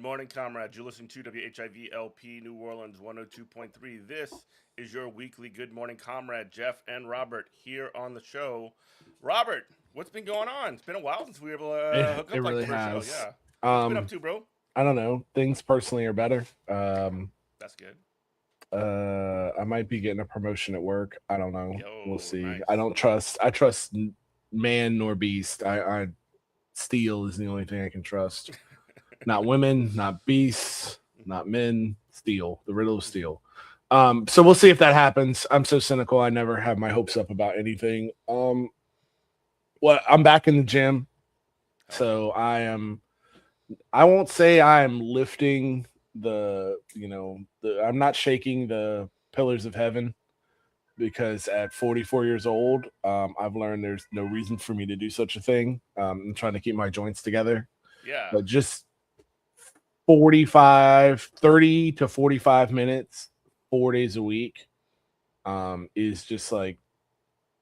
morning, comrades. You're listening to WHIVLP New Orleans 102.3. This is your weekly Good Morning Comrade. Jeff and Robert here on the show. Robert, what's been going on? It's been a while since we were able to It, hook it up like really this for a show. has. Yeah. What you been up Um, to, bro? I don't know. Things personally are better. That's good. I might be getting a promotion at work. I don't know. We'll Yo, see. nice. I trust man nor beast. I steel is the only thing I can trust. Not women, not beasts, not men. Steel. The riddle of steel. So we'll see if that happens. I'm so cynical. I never have my hopes up about anything. I'm back in the gym, Hell yeah. so I won't say I'm lifting I'm not shaking the pillars of heaven because at 44 years old, I've learned there's no reason for me to do such a thing. I'm trying to keep my joints together, Yeah. but just 30 to 45 minutes, 4 days a week, is just like,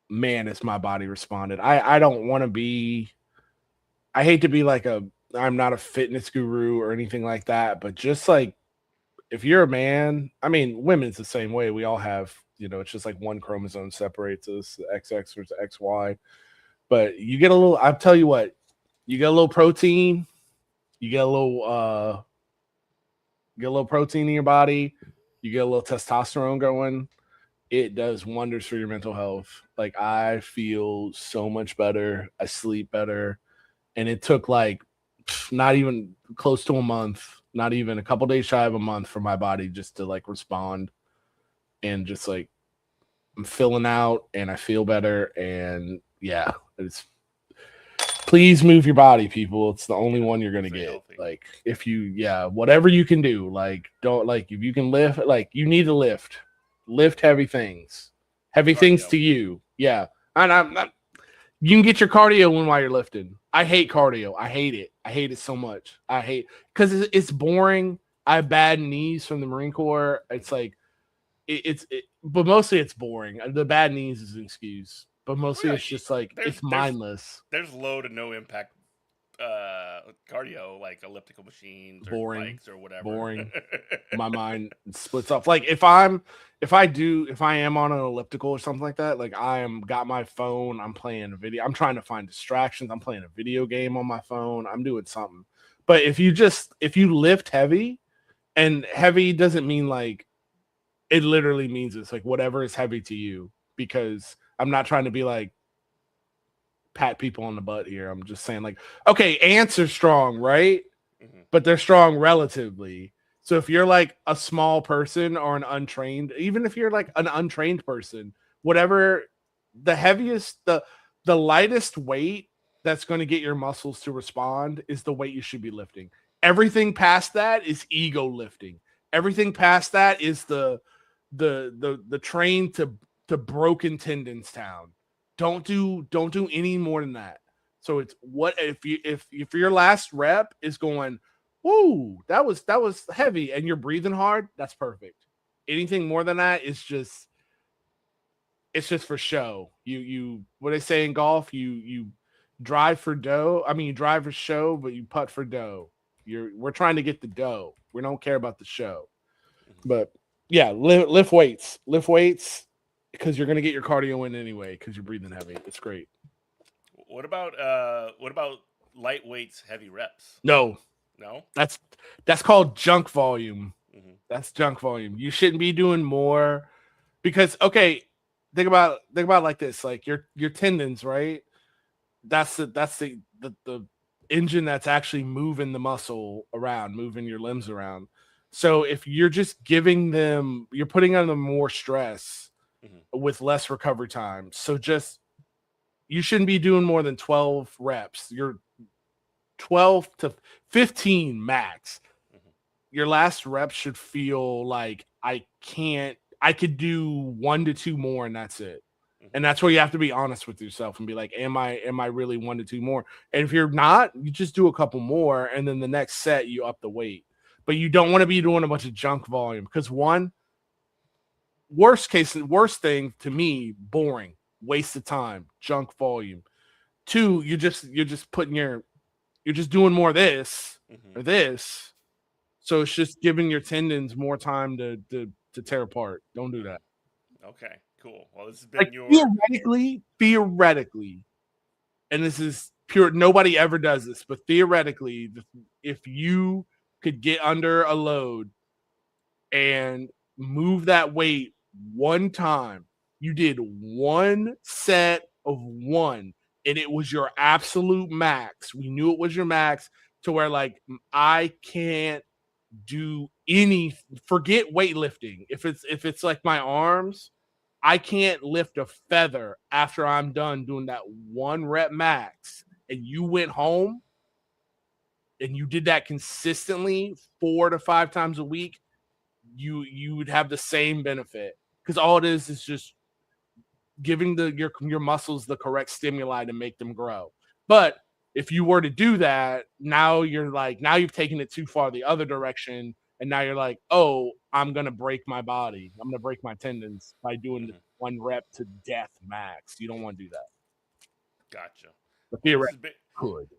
man, it's my body responded. I don't want to be, I hate to be like I'm not a fitness guru or anything like that, but just like, if you're a man, I mean, women's the same way. We all have, it's just like one chromosome separates us, the XX versus XY. But you get a little, I'll tell you what, you get a little protein, you get a little protein in your body, you get a little testosterone going. It does wonders for your mental health. Like, I feel so much better. I sleep better. And it took like not even close to a month, not even a couple days shy of a month for my body just to like respond, and just like, I'm filling out and I feel better. And yeah, it's, please move your body, people. It's the only Yeah. one you're gonna Stay get. healthy. Like, if you, whatever you can do, like, don't, like, if you can lift, like, you need to lift heavy things Cardio. to you. Yeah, and I'm not. You can get your cardio in while you're lifting. I hate cardio. I hate it. I hate it so much. I hate, because it's boring. I have bad knees from the Marine Corps. It's Mhm. like but mostly it's boring. The bad knees is an excuse, but Well, mostly yeah, it's just like, there's it's there's mindless, there's low to no impact cardio like elliptical machines or boring, bikes or whatever. boring. My mind splits off. Like, if I am on an elliptical or something like that, like, I am got my phone, I'm playing a video, I'm trying to find distractions, I'm playing a video game on my phone, I'm doing something. But if you lift heavy, and heavy doesn't mean like, it literally means it's like whatever is heavy to you, because I'm not trying to be like pat people on the butt here. I'm just saying, like, okay, ants are strong, right? Mhm. But they're strong relatively. So if you're like a small person or an untrained, even if you're like an untrained person, whatever, the heaviest, the lightest weight that's going to get your muscles to respond is the weight you should be lifting. Everything past that is ego lifting. Everything past that is the train to broken tendons town. Don't do any more than that. So it's, what if your last rep is going, woo, that was heavy, and you're breathing hard, that's perfect. Anything more than that is just, it's just for show. You what they say in golf, you drive for dough. I mean, you drive for show, but you putt for dough. We're trying to get the dough. We don't care about the show. Mhm. But yeah, lift weights because you're gonna get your cardio in anyway because you're breathing heavy. It's great. What about light weights, heavy reps? No, No. that's called junk volume. Hmm. That's junk volume. You shouldn't be doing more, because, okay, think about it like this, like your tendons, right? That's the engine that's actually moving the muscle around, moving your limbs around. So if you're just giving them, you're putting on them more stress Hmm. with less recovery time. So just, you shouldn't be doing more than 12 reps. You're 12 to 15 max. Hmm. Your last rep should feel like, I could do one to two more, and that's it. And Hmm. that's where you have to be honest with yourself and be like, am I really one to two more? And if you're not, you just do a couple more, and then the next set you up the weight. But you don't want to be doing a bunch of junk volume, because, one, worst thing to me, boring, waste of time, junk volume. Two, you're just doing more of this Hmm. or this, So it's just giving your tendons more time to tear apart. Don't do that. Okay, cool. Well, this has Like been your theoretically, and this is pure. Nobody ever does this, but theoretically, if you could get under a load and move that weight one time, you did one set of one, and it was your absolute max. We knew it was your max to where like I can't do any forget weightlifting. If it's like my arms, I can't lift a feather after I'm done doing that one rep max. And you went home and you did that consistently 4 to 5 times a week, you would have the same benefit because all it is just giving your muscles the correct stimuli to make them grow. But if you were to do that, now you've taken it too far the other direction, and now you're like, oh, I'm gonna break my body. I'm gonna break my tendons by doing Mhm. one rep to death max. You don't want to do that. Gotcha. But Well, theoretically, could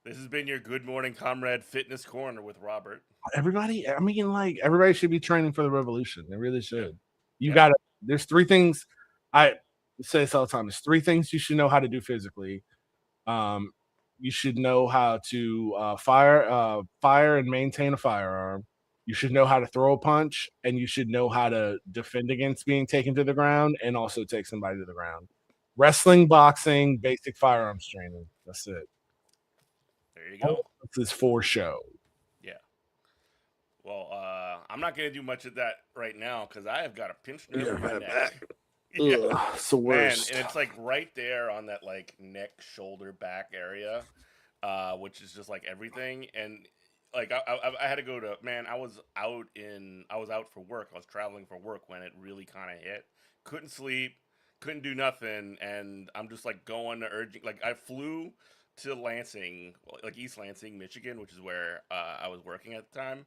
this has been your Good Morning Comrade Fitness Corner with Robert. everybody? I mean, like everybody should be training for the revolution. They really Yeah. should. You Yeah. gotta. There's 3 things. I say this all the time. There's 3 things you should know how to do physically. Um, you should know how to fire and maintain a firearm. You should know how to throw a punch, and you should know how to defend against being taken to the ground and also take somebody to the ground. Wrestling, boxing, basic firearms training. That's it. There you go. All this is for show. Yeah. Well, I'm not gonna do much of that right now because I have got a pinched nerve Yeah, in my right neck. back. Yeah, Ugh, it's the man, worst. and it's like right there on that like neck, shoulder, back area, which is just like everything. And like I had to go to man. I was out for work. I was traveling for work when it really kind of hit. Couldn't sleep, couldn't do nothing, and I'm just like going to urgent. Like I flew to Lansing, like East Lansing, Michigan, which is where I was working at the time.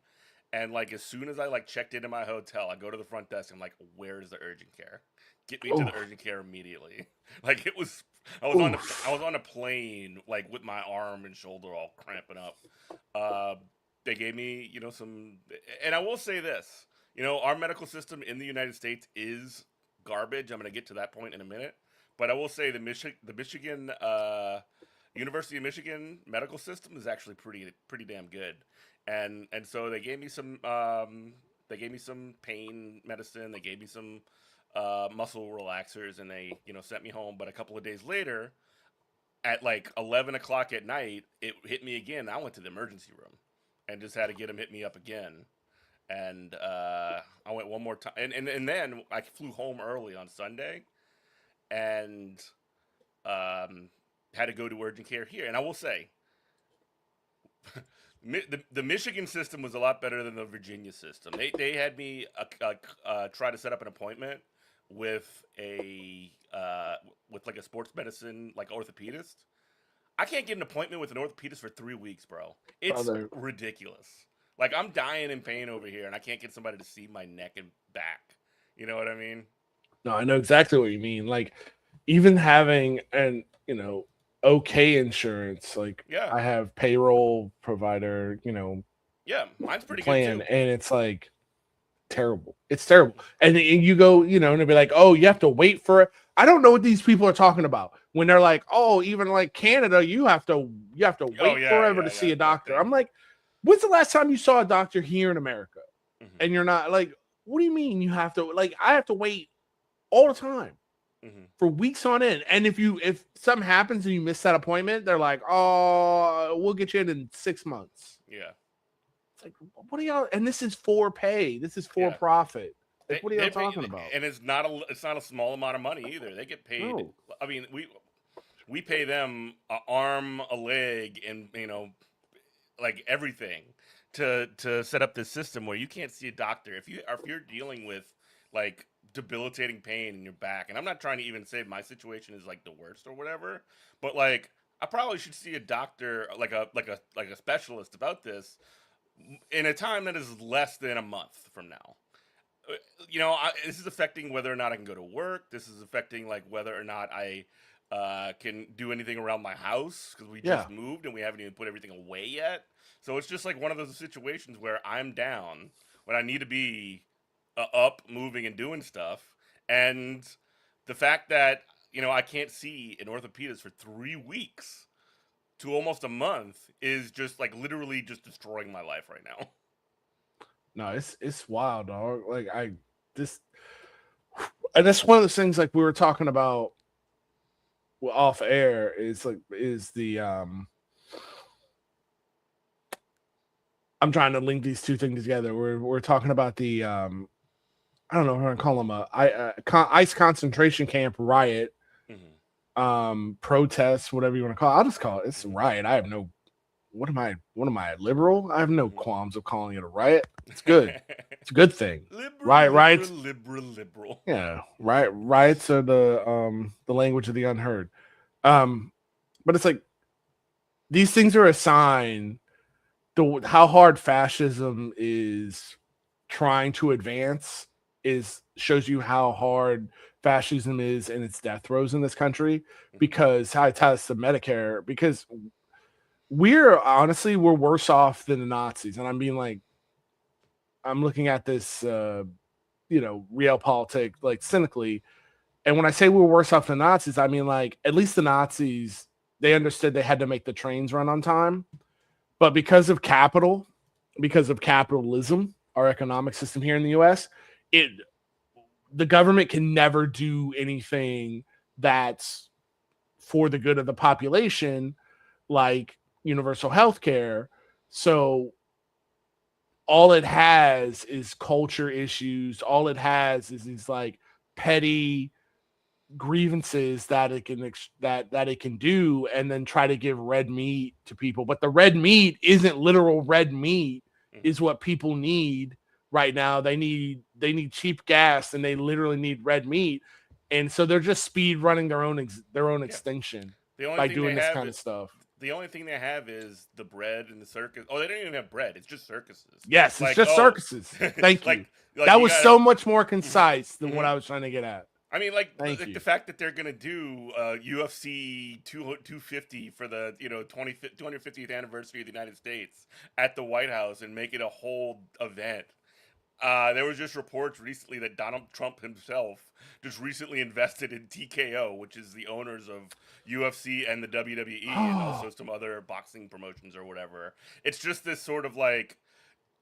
And like as soon as I like checked into my hotel, I go to the front desk. I'm like, "Where's the urgent care? Get me to the Oof, urgent care immediately." Like it was, I oof. was on a plane like with my arm and shoulder all cramping up. Uh, they gave me, some, and I will say this, our medical system in the United States is garbage. I'm going to get to that point in a minute, but I will say the Michigan University of Michigan medical system is actually pretty damn good, and so they gave me some pain medicine, they gave me some muscle relaxers, and they sent me home. But a couple of days later, at like 11 o'clock at night, it hit me again. I went to the emergency room and just had to get them hit me up again. And I went one more time, and then I flew home early on Sunday, and um, had to go to urgent care here. And I will say, the Michigan system was a lot better than the Virginia system. They had me try to set up an appointment with with like a sports medicine like orthopedist. I can't get an appointment with an orthopedist for 3 weeks, bro. It's Brother. ridiculous. Like I'm dying in pain over here, and I can't get somebody to see my neck and back. You know what I mean? No, I know exactly what you mean. Like, even having an okay insurance, like Yeah, I have payroll provider, yeah. Mine's pretty good plan, too. and it's like terrible. It's terrible. And you go, and they'll be like, oh, you have to wait for it. I don't know what these people are talking about when they're like, oh, even like Canada, you have to Oh wait yeah, forever to yeah, see a that doctor. thing. I'm like, when's the last time you saw a doctor here in America? Hmm. And you're not like, what do you mean you have to like I have to wait all the time Hmm. for weeks on end. And if something happens and you miss that appointment, they're like, "Oh, we'll get you in 6 months." Yeah, It's like, what are y'all? And this is for pay. This is for yeah. profit. Like, They what are y'all they pay, talking about? and it's not a small amount of money either. They get paid. No, I mean, we pay them an arm, a leg, and like everything to set up this system where you can't see a doctor if you're dealing with like debilitating pain in your back. And I'm not trying to even say my situation is like the worst or whatever, but like I probably should see a doctor, like a specialist about this in a time that is less than a month from now. This is affecting whether or not I can go to work. This is affecting like whether or not I can do anything around my house because we Yeah. just moved and we haven't even put everything away yet. So it's just like one of those situations where I'm down when I need to be up, moving, and doing stuff. And the fact that, I can't see an orthopedist for 3 weeks to almost a month is just like literally just destroying my life right now. No, it's wild, dog. Like this, and that's one of those things like we were talking about off air is the I'm trying to link these two things together. We're talking about the I don't know how to call them ICE concentration camp riot, protest, whatever you want to call it. I'll just call it. It's a riot. I have no. What am I? Liberal? I have no qualms of calling it a riot. It's good. It's a good thing. Riots. Liberal. Yeah, riots are the language of the unheard. But it's like these things are a sign how hard fascism is trying to advance shows you how hard fascism is in its death throes in this country, because how it ties to Medicare, because we're worse off than the Nazis. And I'm looking at this realpolitik like cynically. And when I say we're worse off than Nazis, I mean like at least the Nazis, they understood they had to make the trains run on time. But because of capitalism, our economic system here in the US, the government can never do anything that's for the good of the population, like universal health care. So all it has is culture issues. All it has is these like petty grievances that it can do, and then try to give red meat to people. But the red meat isn't literal red meat, is what people need right now. They need cheap gas, and they literally need red meat. And so they're just speed running their own extinction by doing this kind of stuff. The only thing they have is the bread and the circus. Oh, they don't even have bread. It's just circuses. Yes, it's just circuses. Thank you. That was so much more concise than what I was trying to get at. I mean, the fact that they're gonna do UFC 250 for the 250th anniversary of the United States at the White House and make it a whole event. There was just reports recently that Donald Trump himself just recently invested in TKO, which is the owners of UFC and the WWE, and also some other boxing promotions or whatever. It's just this sort of like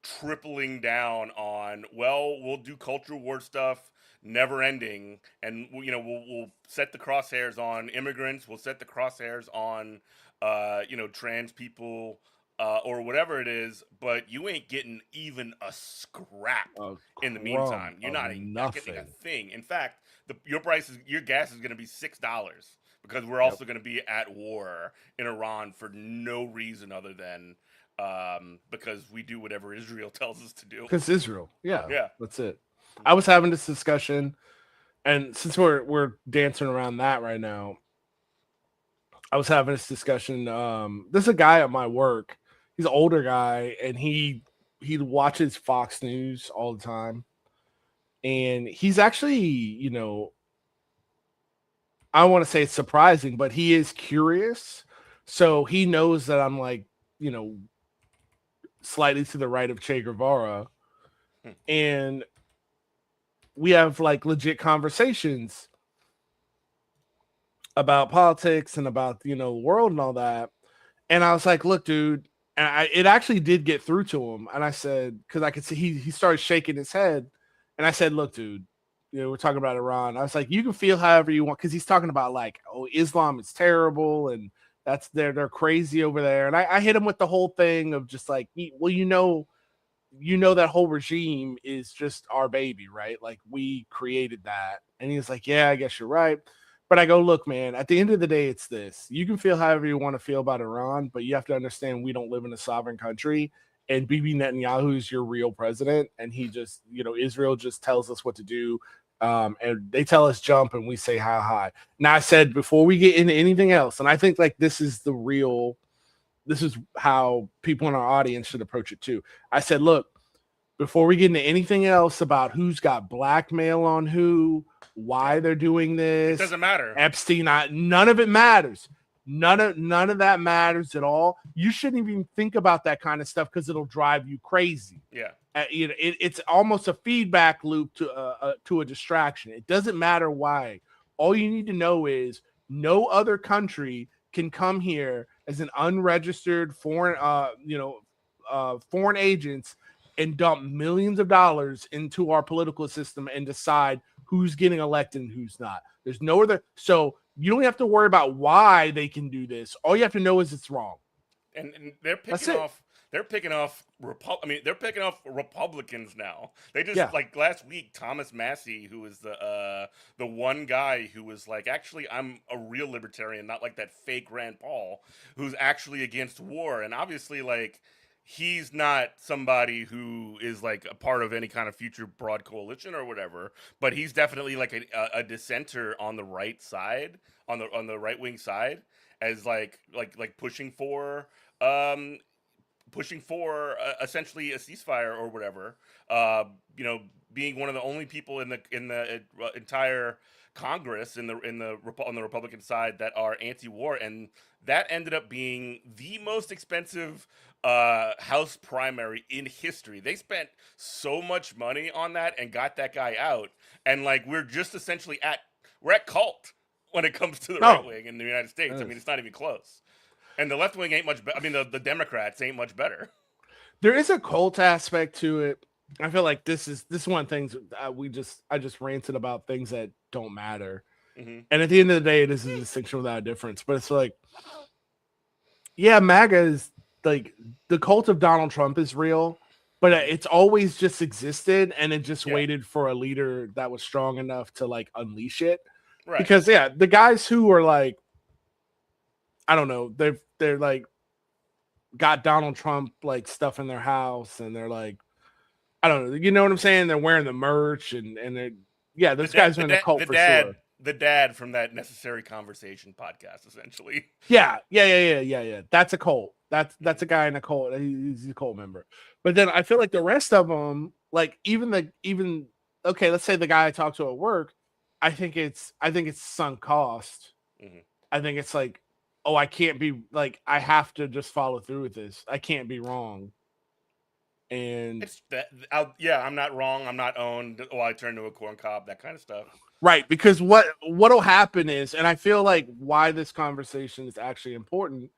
tripling down on, well, we'll do culture war stuff, never ending, and we'll set the crosshairs on immigrants, we'll set the crosshairs on trans people, or whatever it is, but you ain't getting even a scrap in the meantime. You're not getting a thing. In fact, your gas is going to be $6 because we're also going to be at war in Iran for no reason other than because we do whatever Israel tells us to do. Because Israel, yeah, that's it. I was having this discussion, and since we're dancing around that right now, I was having this discussion. There's a guy at my work. He's an older guy, and he watches Fox News all the time. And he's actually, I don't want to say it's surprising, but he is curious. So he knows that I'm like, slightly to the right of Che Guevara. And we have like legit conversations about politics and about, the world and all that. And I was like, look, dude, and it actually did get through to him. And I said, because I could see he started shaking his head. And I said, look, dude, we're talking about Iran. I was like, you can feel however you want, because he's talking about like, oh, Islam is terrible and that's they're crazy over there. And I hit him with the whole thing of just like, well, that whole regime is just our baby, right? Like we created that. And he was like, yeah, I guess you're right. But I go, look, man, at the end of the day, it's this. You can feel however you want to feel about Iran, but you have to understand we don't live in a sovereign country. And Bibi Netanyahu is your real president. And he just, Israel just tells us what to do. And they tell us jump and we say how high. Now, I said before we get into anything else, and I think like this is how people in our audience should approach it too. I said, look, before we get into anything else about who's got blackmail on who, why they're doing It this, doesn't matter. Epstein, none of it matters. None of that matters at all. You shouldn't even think about that kind of stuff because it'll drive you crazy. Yeah. It's almost a feedback loop to a distraction. It doesn't matter why. All you need to know is no other country can come here as an unregistered foreign agents and dump millions of dollars into our political system and decide who's getting elected and who's not. There's no other. So you don't have to worry about why they can do this. All you have to know is it's wrong. And they're picking off. They're picking off they're picking off Republicans now. They just like last week, Thomas Massey, who was the one guy who was like, actually, I'm a real libertarian, not like that fake Rand Paul, who's actually against war. And obviously, like, he's not somebody who is like a part of any kind of future broad coalition or whatever, but he's definitely like a dissenter on the right side, on the right wing side, as like pushing for essentially a ceasefire or whatever. Being one of the only people in the entire Congress on the Republican side that are anti-war, and that ended up being the most expensive House primary in history. They spent so much money on that and got that guy out, and like we're just essentially we're at cult when it comes to the right wing in the United States. I mean, it's not even close. And the left wing ain't much better. I mean, the Democrats ain't much better. There is a cult aspect to it. I feel like this is one of the things I just ranted about things that don't matter. Mm-hmm. And at the end of the day, this is a distinction without a difference. But it's like, yeah, MAGA is like the cult of Donald Trump is real, but it's always just existed, and it just waited for a leader that was strong enough to like unleash it. Right. Because the guys who are like, I don't know, they're like got Donald Trump like stuff in their house, and they're like, I don't know, you know what I'm saying? They're wearing the merch, and they're those guys are in the cult for sure. The dad from that Necessary Conversation podcast, essentially. Yeah. That's a cult. That's a guy in a cult. He's a cult member. But then I feel like the rest of them, like even okay, let's say the guy I talked to at work, I think it's sunk cost. Mm-hmm. I think it's like, oh, I can't be like, I have to just follow through with this. I can't be wrong. And it's that, I'm not wrong. I'm not owned. Oh, I turn to a corn cob, that kind of stuff. Right. Because what'll happen is, and I feel like why this conversation is actually important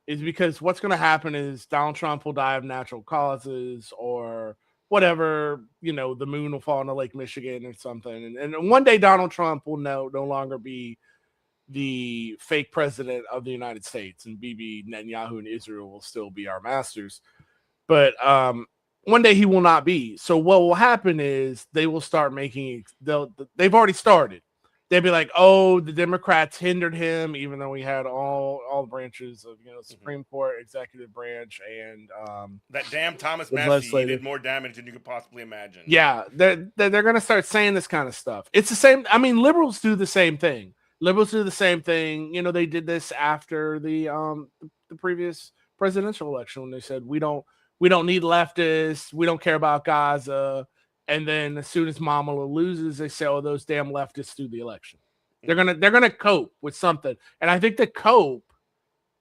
is because what's going to happen is Donald Trump will die of natural causes or whatever, the moon will fall into Lake Michigan or something. And one day Donald Trump will no longer be the fake president of the United States, and Bibi Netanyahu and Israel will still be our masters. But one day he will not be. So what will happen is they will start making, they've already started. They'll be like, oh, the Democrats hindered him, even though we had all branches of, Supreme Court, executive branch, and that damn Thomas Massey did more damage than you could possibly imagine. Yeah, they're going to start saying this kind of stuff. It's the same. I mean, liberals do the same thing. They did this after the previous presidential election when they said we don't need leftists, we don't care about Gaza. And then as soon as Kamala loses, they say, "Oh, those damn leftists threw the election." Mm-hmm. They're gonna cope with something, and I think the cope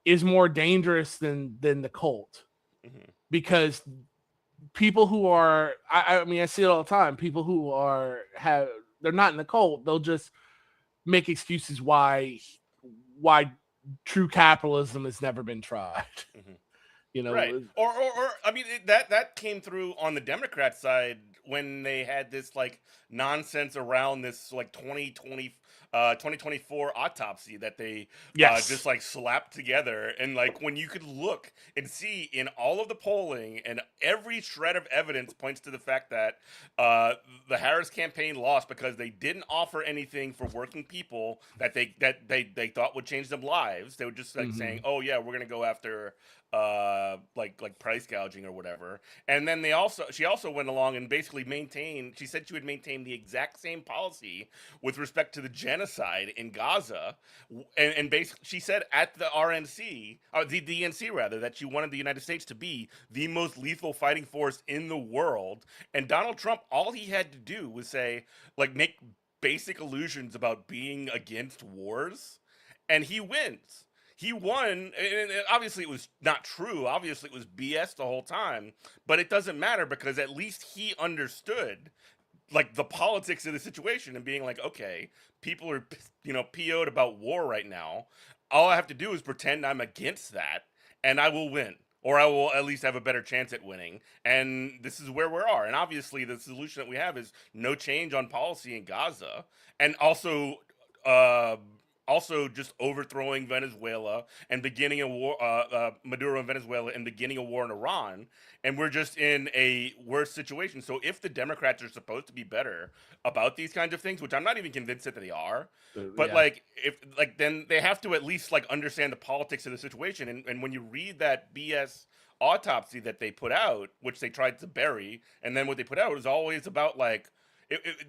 is more dangerous than the cult, mm-hmm. because people who are, I mean, I see it all the time. People who they're not in the cult, they'll just make excuses why true capitalism has never been tried. Mm-hmm. Right. Or I mean, that came through on the Democrat side when they had this like nonsense around this like 2024 autopsy that they just like slapped together. And like when you could look and see in all of the polling and every shred of evidence points to the fact that the Harris campaign lost because they didn't offer anything for working people that they thought would change their lives. They were just like saying, oh yeah, we're gonna go after like price gouging or whatever. And then she also went along and basically she said she would maintain the exact same policy with respect to the gen genocide in Gaza, and basically she said at the RNC, or the DNC rather, that she wanted the United States to be the most lethal fighting force in the world. And Donald Trump, all he had to do was say, like, make basic allusions about being against wars, and he wins. He won, and obviously it was not true. Obviously it was BS the whole time, but it doesn't matter because at least he understood like the politics of the situation and being like, okay, people are PO'd about war right now. All I have to do is pretend I'm against that, and I will win, or I will at least have a better chance at winning. And this is where we are. And obviously, the solution that we have is no change on policy in Gaza, and uh, also just overthrowing Venezuela and beginning a war, Maduro in Venezuela, and beginning a war in Iran. And we're just in a worse situation. So if the Democrats are supposed to be better about these kinds of things, which I'm not even convinced that they are, but Yeah. like if like then they have to at least like understand the politics of the situation. And when you read that BS autopsy that they put out, which they tried to bury, and then what they put out was always about like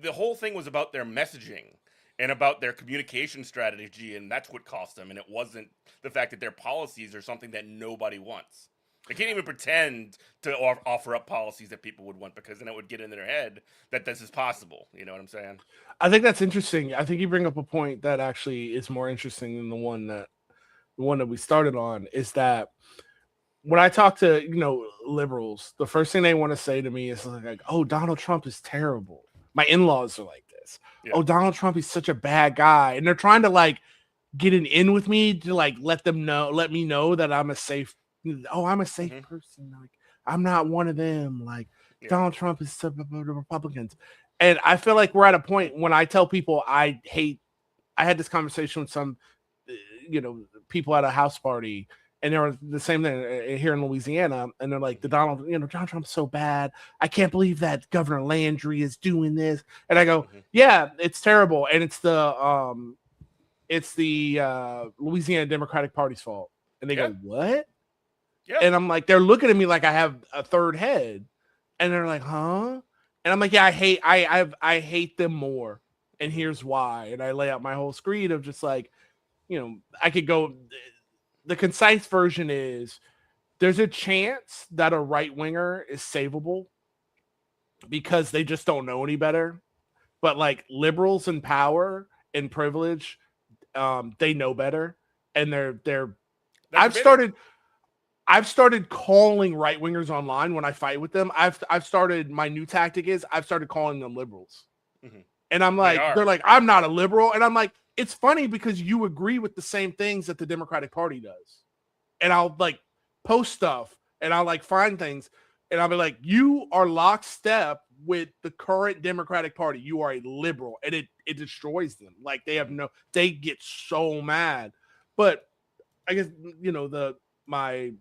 the whole thing was about their messaging and about their communication strategy, and that's what cost them. And it wasn't the fact that their policies are something that nobody wants. They can't even pretend to offer up policies that people would want because then it would get into their head that this is possible. You know what I'm saying? I think that's interesting. I think you bring up a point that actually is more interesting than the one that we started on, is that when I talk to, liberals, the first thing they want to say to me is like, "Oh, Donald Trump is terrible." My in-laws are like this. Yeah. "Oh, Donald Trump is such a bad guy." And they're trying to like get an in with me to like let me know that I'm a safe person. Like, I'm not one of them. Like, Donald Trump is the Republicans. And I feel like we're at a point when I tell people I had this conversation with some, people at a house party, and they were the same thing here in Louisiana. And they're like, Donald Trump's so bad. I can't believe that Governor Landry is doing this. And I go, yeah, it's terrible. And it's the Louisiana Democratic Party's fault. And they go, what? Yeah. And I'm like, they're looking at me like I have a third head. And they're like, huh? And I'm like, yeah, I hate them more. And here's why. And I lay out my whole screed of just like, I could go. The concise version is there's a chance that a right winger is savable because they just don't know any better. But like liberals in power and privilege, they know better. And I've started calling right wingers online when I fight with them. I've started, my new tactic is I've started calling them liberals. And I'm like, they're like, I'm not a liberal. And I'm like, it's funny because you agree with the same things that the Democratic Party does. And I'll like post stuff and I'll like find things and I'll be like, you are lockstep with the current Democratic Party. You are a liberal, and it destroys them. Like they get so mad. But I guess, my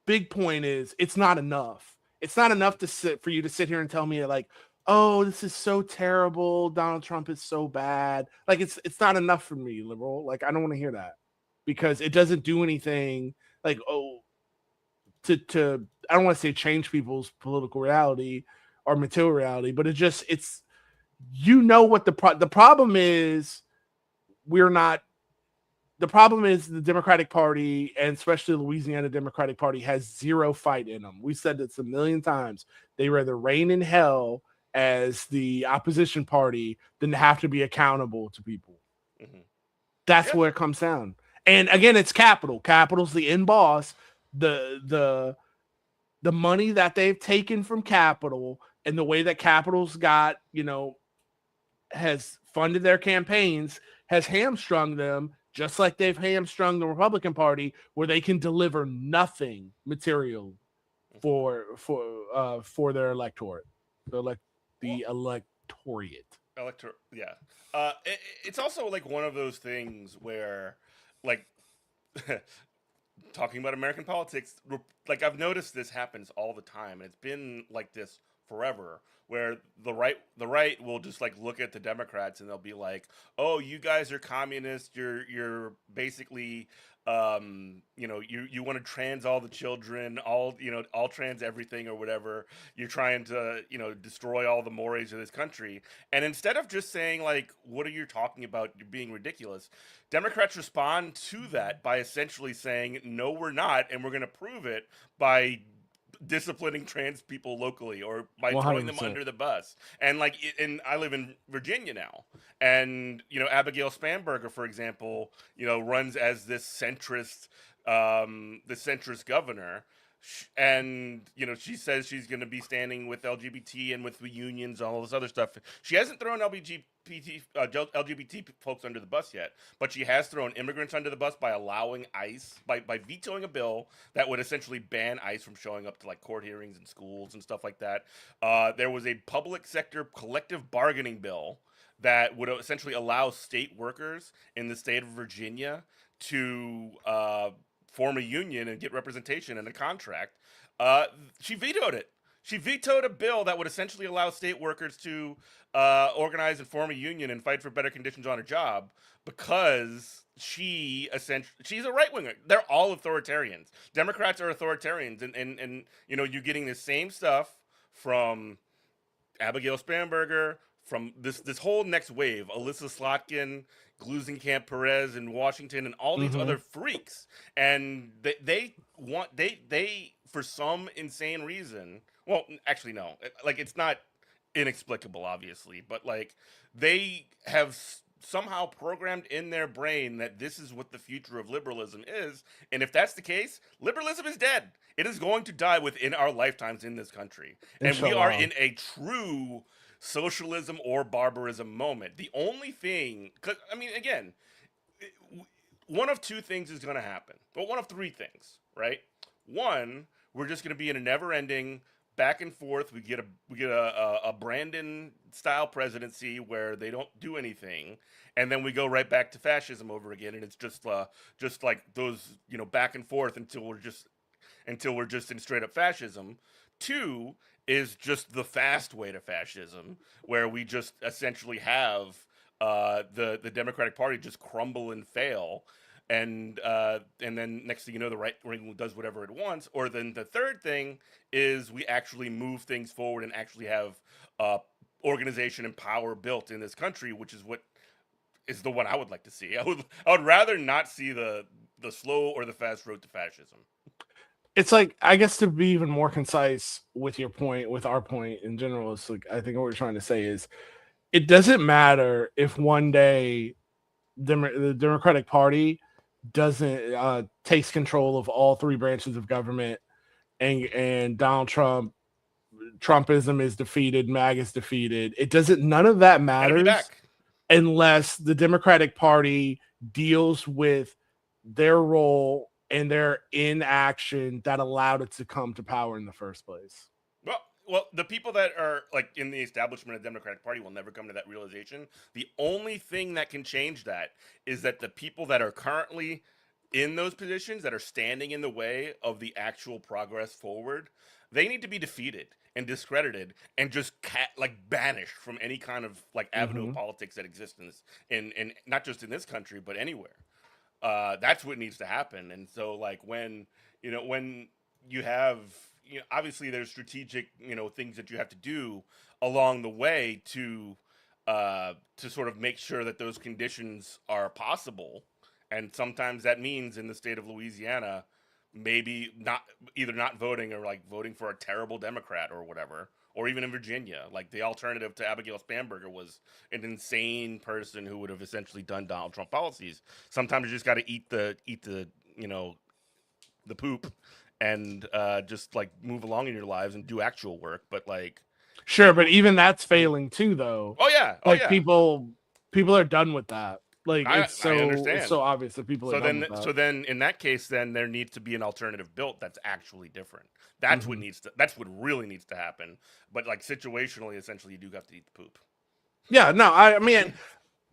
big point is it's not enough. It's not enough for you to sit here and tell me like, oh, this is so terrible. Donald Trump is so bad. Like it's not enough for me, liberal. Like I don't want to hear that because it doesn't do anything. Like to I don't want to say change people's political reality or material reality, but it's what the problem is. We're not. The problem is the Democratic Party, and especially the Louisiana Democratic Party, has zero fight in them. We said this a million times. They rather reign in hell as the opposition party than to have to be accountable to people. That's where it comes down. And again, it's capital. Capital's the end boss. The money that they've taken from capital and the way that capital's got, has funded their campaigns has hamstrung them, just like they've hamstrung the Republican Party, where they can deliver nothing material for their electorate, the electorate. Yeah. It's also like one of those things where, like, talking about American politics, like I've noticed this happens all the time, and it's been like this forever, where the right will just like look at the Democrats and they'll be like, "Oh, you guys are communists. You're basically you want to trans all the children, all trans everything or whatever. You're trying to, destroy all the mores of this country." And instead of just saying like, "What are you talking about? You're being ridiculous," Democrats respond to that by essentially saying, "No, we're not, and we're going to prove it by disciplining trans people locally or by throwing them 100%. under the bus." And like, and I live in Virginia now, and Abigail Spanberger, for example, runs as this centrist governor. And she says she's going to be standing with LGBT and with the unions and all this other stuff. She hasn't thrown LGBT folks under the bus yet, but she has thrown immigrants under the bus by allowing ICE, by vetoing a bill that would essentially ban ICE from showing up to like court hearings and schools and stuff like that. There was a public sector collective bargaining bill that would essentially allow state workers in the state of Virginia to form a union and get representation in a contract. She vetoed it. She vetoed a bill that would essentially allow state workers to organize and form a union and fight for better conditions on a job because she's a right winger. They're all authoritarians. Democrats are authoritarians, and you're getting the same stuff from Abigail Spanberger, from this whole next wave, Alyssa Slotkin, Glusenkamp Perez in Washington, and all these other freaks. And they for some insane reason, well, actually no, like it's not inexplicable, obviously, but like they have somehow programmed in their brain that this is what the future of liberalism is. And if that's the case, liberalism is dead. It is going to die within our lifetimes in this country. And we are in a true socialism or barbarism moment. The only thing, because I mean, again, one of two things is going to happen, but one of three things, right? One, we're just going to be in a never-ending back and forth. We get a Brandon style presidency where they don't do anything, and then we go right back to fascism over again, and it's just like those back and forth until we're just in straight up fascism. Two is just the fast way to fascism, where we just essentially have the Democratic Party just crumble and fail, and then next thing you know, the right wing does whatever it wants. Or then the third thing is we actually move things forward and actually have organization and power built in this country, which is what is the one I would like to see. I would rather not see the slow or the fast road to fascism. It's like, I guess, to be even more concise with your point, with our point in general, it's like, I think what we're trying to say is it doesn't matter if one day the Democratic Party doesn't takes control of all three branches of government, and Donald Trumpism is defeated, MAG is defeated. It doesn't, none of that matters unless the Democratic Party deals with their role and their inaction that allowed it to come to power in the first place. Well, the people that are like in the establishment of the Democratic Party will never come to that realization. The only thing that can change that is that the people that are currently in those positions, that are standing in the way of the actual progress forward, they need to be defeated and discredited and just banished from any kind of like avenue of politics that exists in this, in not just in this country but anywhere. That's what needs to happen. And so like when you have, obviously there's strategic, things that you have to do along the way to sort of make sure that those conditions are possible. And sometimes that means in the state of Louisiana, maybe either not voting or like voting for a terrible Democrat or whatever. Or even in Virginia, like the alternative to Abigail Spanberger was an insane person who would have essentially done Donald Trump policies. Sometimes you just got to eat the the poop and just like move along in your lives and do actual work. But like, sure, but even that's failing too, though. Oh yeah, people are done with that. Like I understand. It's so obvious that people are done with that. So then in that case, then there needs to be an alternative built that's actually different. That's that's what really needs to happen. But like situationally, essentially, you do have to eat the poop. Yeah, no, I mean,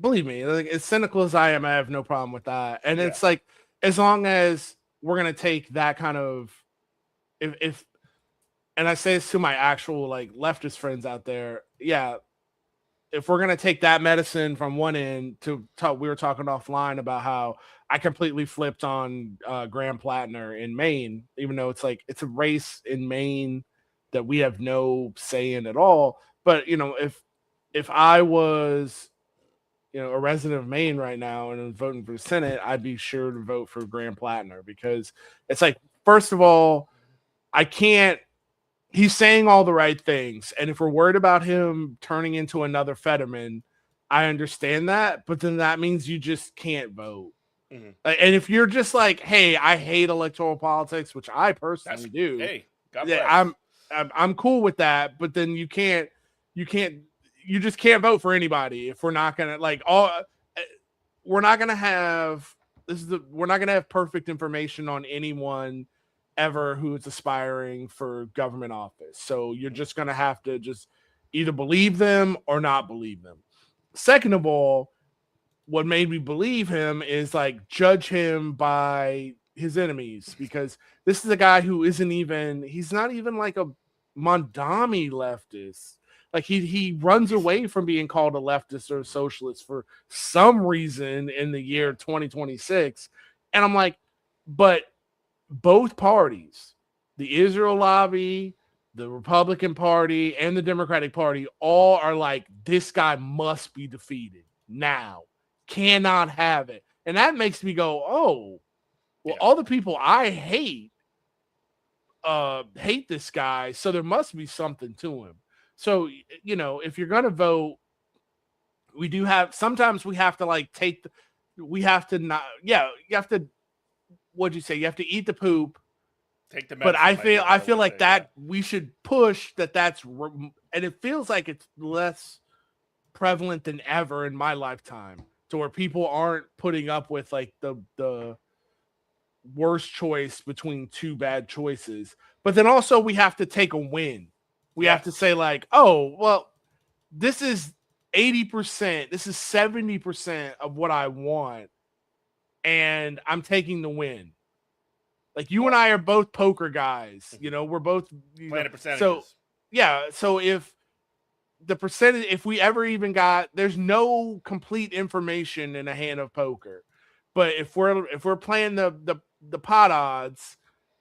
believe me, like, as cynical as I am, I have no problem with that. And it's like, as long as we're gonna take that kind of, if and I say this to my actual like leftist friends out there, yeah, if we're gonna take that medicine from one end to talk, we were talking offline about how I completely flipped on Graham Plattner in Maine, even though it's like it's a race in Maine that we have no say in at all. But you know, if I was a resident of Maine right now and I'm voting for the Senate, I'd be sure to vote for Graham Plattner because it's like, first of all, I can't. He's saying all the right things, and if we're worried about him turning into another Fetterman, I understand that, but then that means you just can't vote. Mm-hmm. And if you're just like, "Hey, I hate electoral politics," which I personally do, hey, God bless. I'm cool with that, but then you just can't vote for anybody if we're not gonna we're not gonna have perfect information on anyone ever who is aspiring for government office. So you're just going to have to just either believe them or not believe them. Second of all, what made me believe him is like judge him by his enemies, because this is a guy who he's not even like a Mondami leftist. Like he runs away from being called a leftist or a socialist for some reason in the year 2026. And I'm like, but both parties, the Israel lobby, the Republican Party, and the Democratic Party, all are like, this guy must be defeated now. Cannot have it. And that makes me go, oh, well, all the people I hate this guy, so there must be something to him. So, if you're going to vote, sometimes we have to what'd you say? You have to eat the poop. Take the but I feel like that we should push that's, and it feels like it's less prevalent than ever in my lifetime, to where people aren't putting up with like the worst choice between two bad choices. But then also we have to take a win. We have to say like, oh, well, this is 80%, this is 70% of what I want, and I'm taking the win. Like you and I are both poker guys, we're both playing percentages. So yeah, so if the percentage, if we ever even there's no complete information in a hand of poker, but if we're playing the pot odds,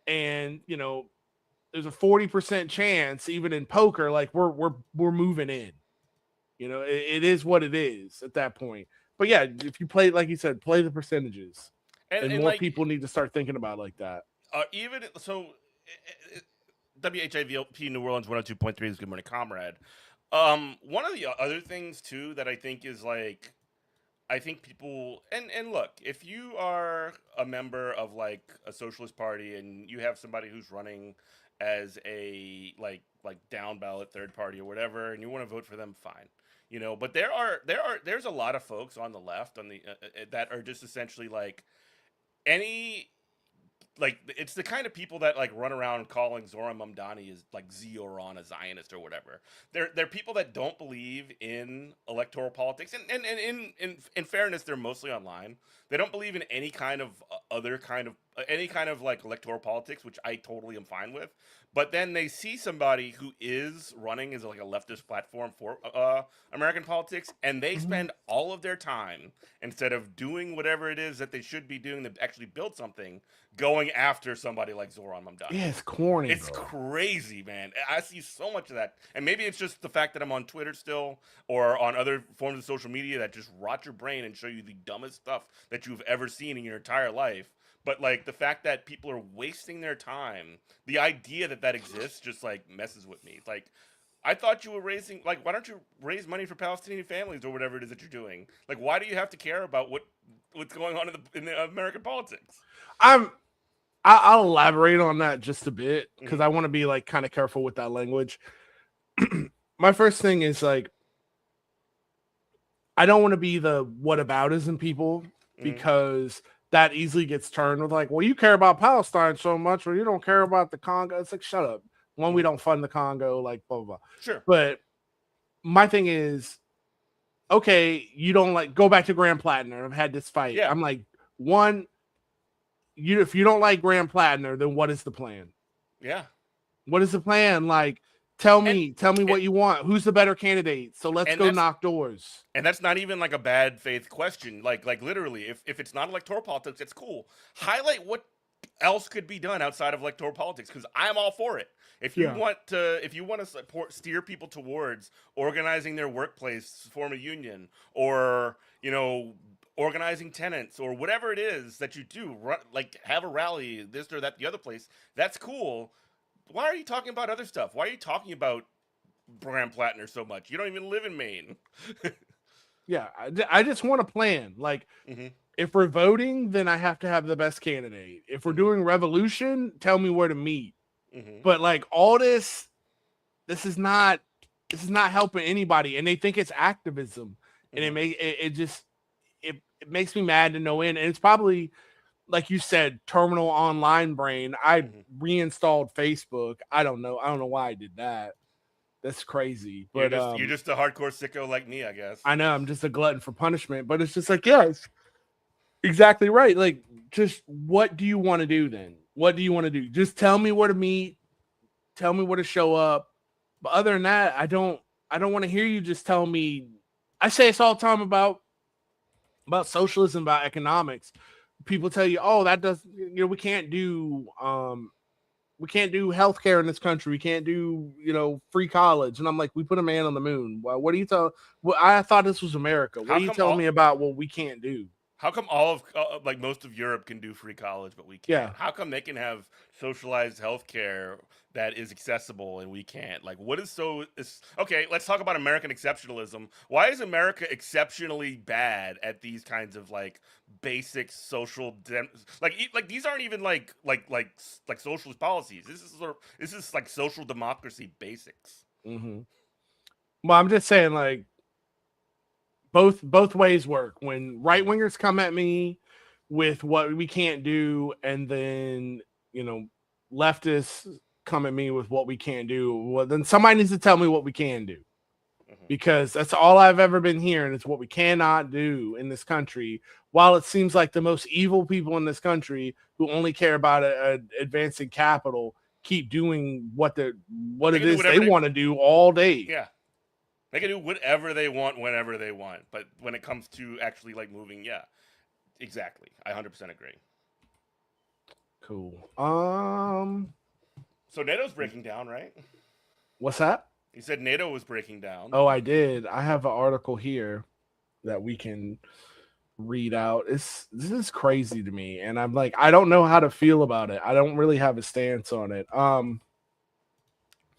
and there's a 40% chance even in poker, like we're moving in. It is what it is at that point. But yeah, if you play, like you said, play the percentages. And more people need to start thinking about it like that. Even so, WHIVLP New Orleans 102.3 is Good Morning Comrade. One of the other things too that I think is like, I think people and look, if you are a member of like a socialist party and you have somebody who's running as a like down ballot third party or whatever, and you want to vote for them, fine. But there's a lot of folks on the left on the that are just essentially like it's the kind of people that like run around calling Zoran Mamdani is like Zioron, a Zionist or whatever. They're people that don't believe in electoral politics, and in fairness, they're mostly online. They don't believe in any kind of any kind of like electoral politics, which I totally am fine with. But then they see somebody who is running as like a leftist platform for American politics, and they spend all of their time, instead of doing whatever it is that they should be doing to actually build something, going after somebody like Zoran Mamdani. Yeah, it's corny. It's crazy, man. I see so much of that. And maybe it's just the fact that I'm on Twitter still or on other forms of social media that just rot your brain and show you the dumbest stuff that you've ever seen in your entire life. But like the fact that people are wasting their time, the idea that exists just like messes with me. It's like, I thought you were raising, like, why don't you raise money for Palestinian families or whatever it is that you're doing? Like, why do you have to care about what's going on in the American politics? I'll elaborate on that just a bit, because I want to be like kind of careful with that language. My first thing is like, I don't want to be the whataboutism people, because that easily gets turned with like, well, you care about Palestine so much, or you don't care about the Congo. It's like, shut up. One, we don't fund the Congo, like blah, blah, blah. Sure. But my thing is, okay, you don't like, go back to Graham Plattner. I've had this fight. Yeah. I'm like, one, if you don't like Graham Plattner, then what is the plan? Yeah. What is the plan? Like, tell And me what you want. Who's the better candidate? So let's go knock doors. and that's not even like a bad faith question. Like literally, if it's not electoral politics, it's cool. Highlight what else could be done outside of electoral politics, because I'm all for it. If you want to support, steer people towards organizing their workplace, form a union, or organizing tenants, or whatever it is that you do, like have a rally, this or that, the other place, that's cool. Why are you talking about other stuff? Why are you talking about Graham Plattner so much? You don't even live in Maine. Yeah, I just want a plan. Like, if we're voting, then I have to have the best candidate. If we're doing revolution, tell me where to meet. But like all this is not helping anybody, and they think it's activism, and it makes me mad to no end. And it's probably, like you said, terminal online brain. I reinstalled Facebook. I don't know why I did that. That's crazy. But you're just a hardcore sicko like me, I guess. I know, I'm just a glutton for punishment, but it's just like, yeah, it's exactly right. Like, just what do you want to do then? What do you want to do? Just tell me where to meet. Tell me where to show up. But other than that, I don't want to hear you just tell me. I say it's all the time about socialism, about economics. People tell you, oh, that does, we can't do healthcare in this country. We can't do, free college. And I'm like, we put a man on the moon. Well, what are you telling? Well, I thought this was America. What are you telling me about what we can't do? How come all of like most of Europe can do free college, but we can't? Yeah. How come they can have socialized healthcare that is accessible and we can't? Like, what is okay? Let's talk about American exceptionalism. Why is America exceptionally bad at these kinds of like basic social like these aren't even like socialist policies. This is like social democracy basics. Well, I'm just saying, like, both ways work. When right wingers come at me with what we can't do, and then leftists come at me with what we can't do, well, then somebody needs to tell me what we can do, because that's all I've ever been hearing is what we cannot do in this country. While it seems like the most evil people in this country who only care about advancing capital keep doing what it is they want to do all day. Yeah. They can do whatever they want whenever they want, but when it comes to actually like moving, yeah, exactly. I 100% agree. Cool. So NATO's breaking down, right? What's that? You said NATO was breaking down. Oh, I did. I have an article here that we can read out. This is crazy to me, and I'm like, I don't know how to feel about it. I don't really have a stance on it.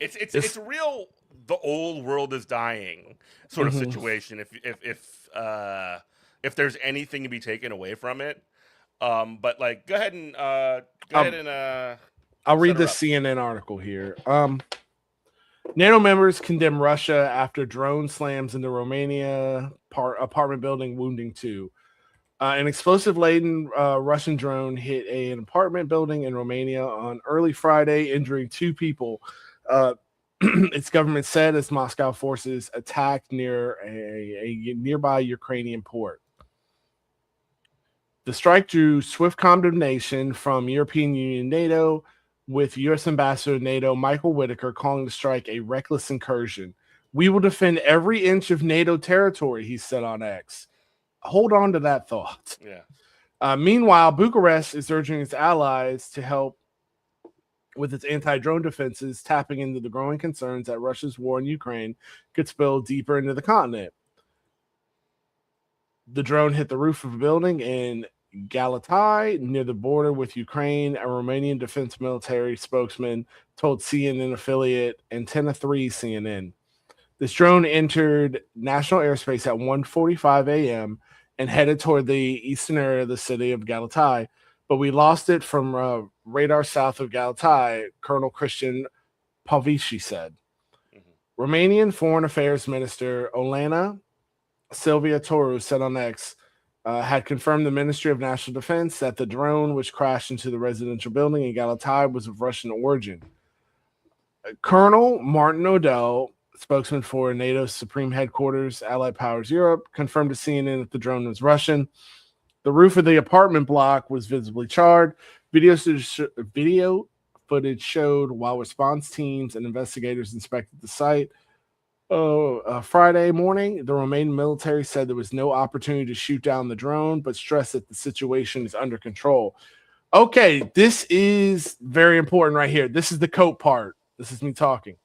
It's real. The old world is dying sort of situation. If there's anything to be taken away from it, but like, go ahead and I'll read the CNN article here. NATO members condemn Russia after drone slams into Romania apartment building, wounding 2. An explosive-laden Russian drone hit an apartment building in Romania on early Friday, injuring 2 people. Its government said as Moscow forces attacked near a nearby Ukrainian port. The strike drew swift condemnation from European Union NATO, with U.S. Ambassador to NATO Michael Whitaker calling the strike a reckless incursion. We will defend every inch of NATO territory, he said on X. Hold on to that thought. Yeah. Meanwhile, Bucharest is urging its allies to help with its anti-drone defenses, tapping into the growing concerns that Russia's war in Ukraine could spill deeper into the continent. The drone hit the roof of a building in Galatai near the border with Ukraine. A Romanian defense military spokesman told CNN affiliate Antenna 3 CNN. This drone entered national airspace at 1:45 a.m. and headed toward the eastern area of the city of Galatai, but we lost it from radar south of Galatai, Colonel Christian Pavici said. Romanian Foreign Affairs Minister Olena Silvia Toru said on X, had confirmed the Ministry of National Defense that the drone, which crashed into the residential building in Galatai, was of Russian origin. Colonel Martin Odell, spokesman for NATO's Supreme Headquarters, Allied Powers Europe, confirmed to CNN that the drone was Russian. The roof of the apartment block was visibly charred. Video footage showed while response teams and investigators inspected the site. Friday morning, the Romanian military said there was no opportunity to shoot down the drone, but stressed that the situation is under control. Okay, this is very important right here. This is the coat part. This is me talking.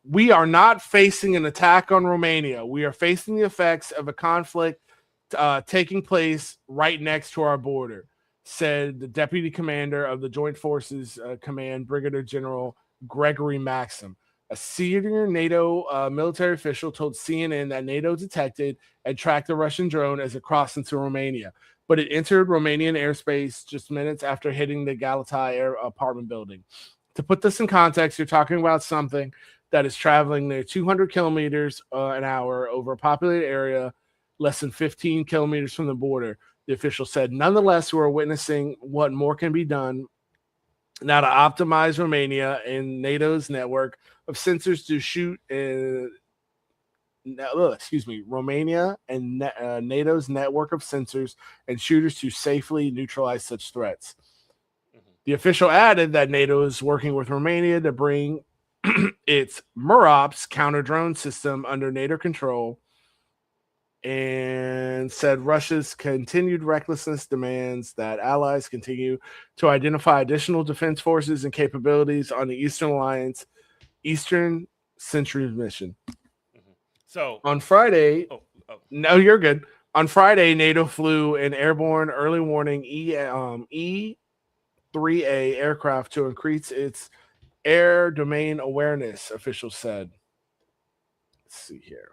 We are not facing an attack on Romania. We are facing the effects of a conflict taking place right next to our border, said the deputy commander of the Joint Forces Command, Brigadier General Gregory Maxim. A senior NATO military official told CNN that NATO detected and tracked the Russian drone as it crossed into Romania, but it entered Romanian airspace just minutes after hitting the Galatai apartment building. To put this in context, you're talking about something that is traveling near 200 kilometers an hour over a populated area less than 15 kilometers from the border, the official said. Nonetheless, we're witnessing what more can be done now to optimize Romania and NATO's network of sensors to shoot Romania and NATO's network of sensors and shooters to safely neutralize such threats. The official added that NATO is working with Romania to bring its MUROPS counter-drone system under NATO control, and said Russia's continued recklessness demands that allies continue to identify additional defense forces and capabilities on the Eastern Alliance Eastern Century mission. So on Friday, no, you're good. On Friday, NATO flew an airborne early warning E-3A aircraft to increase its air domain awareness, officials said. Let's see here.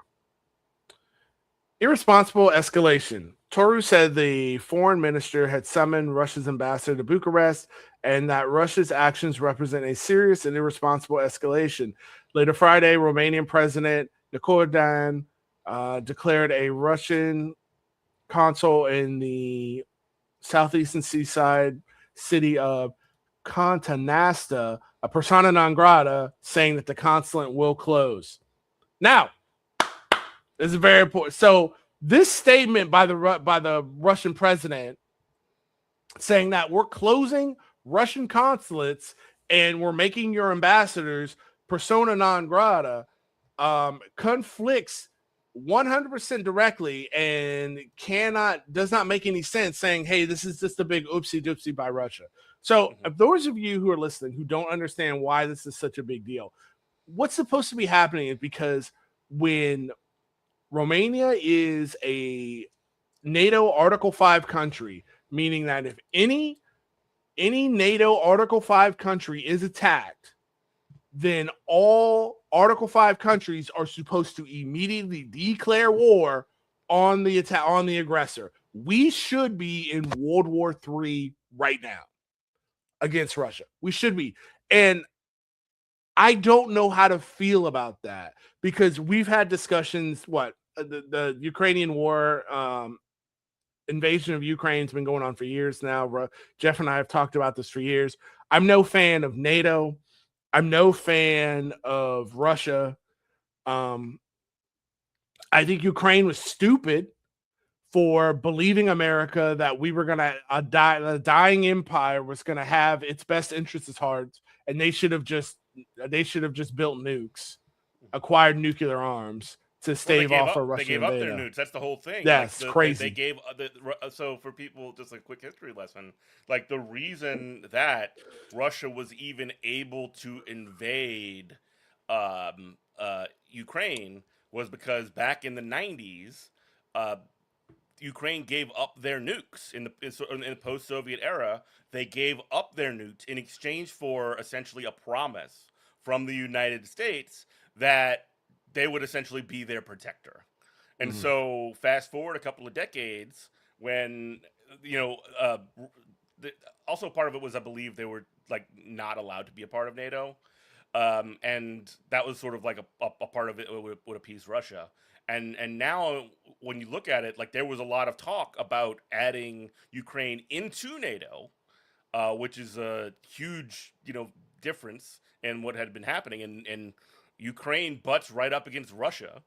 Irresponsible escalation. Toru said the foreign minister had summoned Russia's ambassador to Bucharest and that Russia's actions represent a serious and irresponsible escalation. Later Friday, Romanian President Nicolae declared a Russian consul in the southeastern seaside city of Constanța a persona non grata, saying that the consulate will close. Now, this is very important. So this statement by the Russian president saying that we're closing Russian consulates and we're making your ambassadors persona non grata conflicts 100% directly and does not make any sense, saying, hey, this is just a big oopsie doopsie by Russia. So if those of you who are listening who don't understand why this is such a big deal, what's supposed to be happening is because when Romania is a NATO Article 5 country, meaning that if any NATO Article 5 country is attacked, then all Article 5 countries are supposed to immediately declare war on the aggressor. We should be in World War III right now against Russia. We should be. And I don't know how to feel about that because we've had discussions, the Ukrainian war, invasion of Ukraine has been going on for years now. Jeff and I have talked about this for years. I'm no fan of NATO. I'm no fan of Russia. I think Ukraine was stupid for believing America that we were going to a dying empire was going to have its best interests at heart, and they should have just built nukes, acquired nuclear arms to stave off a Russian invasion. They gave up their nukes. That's the whole thing. That's crazy. They gave so for people, just a quick history lesson. Like the reason that Russia was even able to invade Ukraine was because back in the 90s, Ukraine gave up their nukes in the post-Soviet era. They gave up their nukes in exchange for essentially a promise from the United States that they would essentially be their protector. And so fast forward a couple of decades when, also part of it was, I believe, they were like not allowed to be a part of NATO. And that was sort of like a part of it would appease Russia. And now when you look at it, like there was a lot of talk about adding Ukraine into NATO, which is a huge, difference in what had been happening. And Ukraine butts right up against Russia.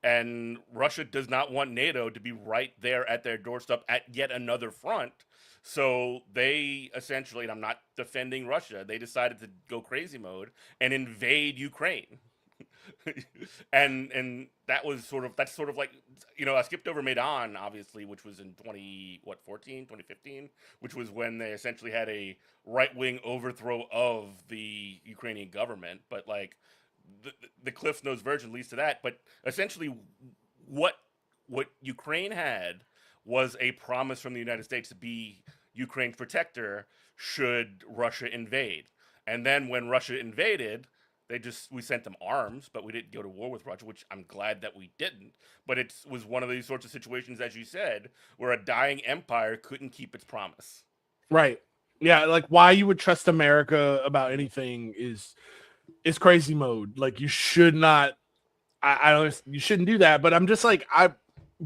And Russia does not want NATO to be right there at their doorstep at yet another front. So they essentially, and I'm not defending Russia, they decided to go crazy mode and invade Ukraine. And that's sort of like, I skipped over Maidan, obviously, which was in 2015, which was when they essentially had a right-wing overthrow of the Ukrainian government. But like the Cliff Notes version leads to that. But essentially, what what Ukraine had was a promise from the United States to be Ukraine's protector should Russia invade. And then when Russia invaded, we sent them arms, but we didn't go to war with Russia, which I'm glad that we didn't. But it was one of these sorts of situations, as you said, where a dying empire couldn't keep its promise. Right. Yeah, like why you would trust America about anything is crazy mode. Like you should not. I don't. You shouldn't do that. But I'm just like I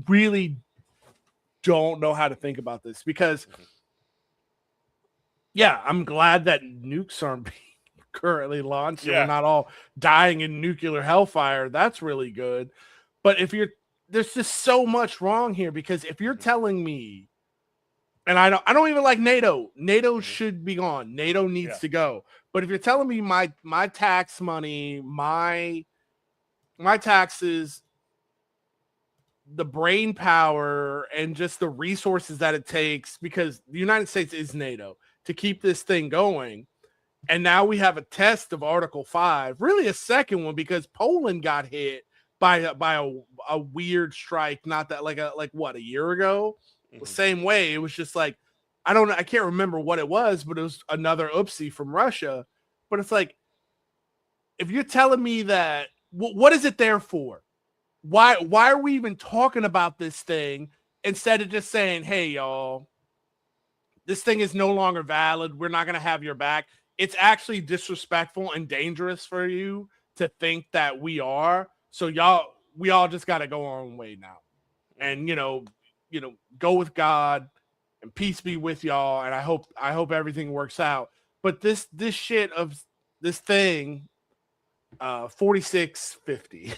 really don't know how to think about this because, yeah, I'm glad that nukes aren't being currently launched. And we're not all dying in nuclear hellfire. That's really good. But there's just so much wrong here because if you're telling me, and I don't even like NATO. NATO should be gone. NATO needs to go. But if you're telling me my tax money, my taxes, the brain power, and just the resources that it takes, because the United States is NATO, to keep this thing going. And now we have a test of Article 5, really a second one, because Poland got hit by a weird strike, not that like a year ago. The same way. It was just like, I can't remember what it was, but it was another oopsie from Russia. But it's like, if you're telling me that, what is it there for? Why are we even talking about this thing instead of just saying, hey, y'all, this thing is no longer valid. We're not going to have your back. It's actually disrespectful and dangerous for you to think that we are. So we all just got to go our own way now. And, go with God and peace be with y'all. And I hope everything works out. But this shit of this thing, 4650,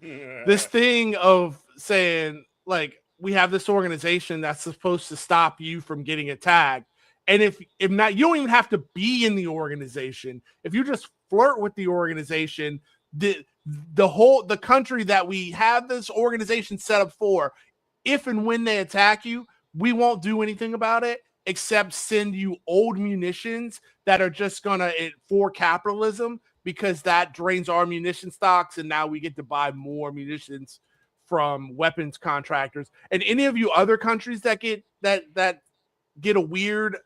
this thing of saying like, we have this organization that's supposed to stop you from getting attacked. And if not, you don't even have to be in the organization. If you just flirt with the organization, the country that we have this organization set up for, if and when they attack you, we won't do anything about it except send you old munitions that are just gonna for capitalism, because that drains our munition stocks, and now we get to buy more munitions from weapons contractors. And any of you other countries that get a weird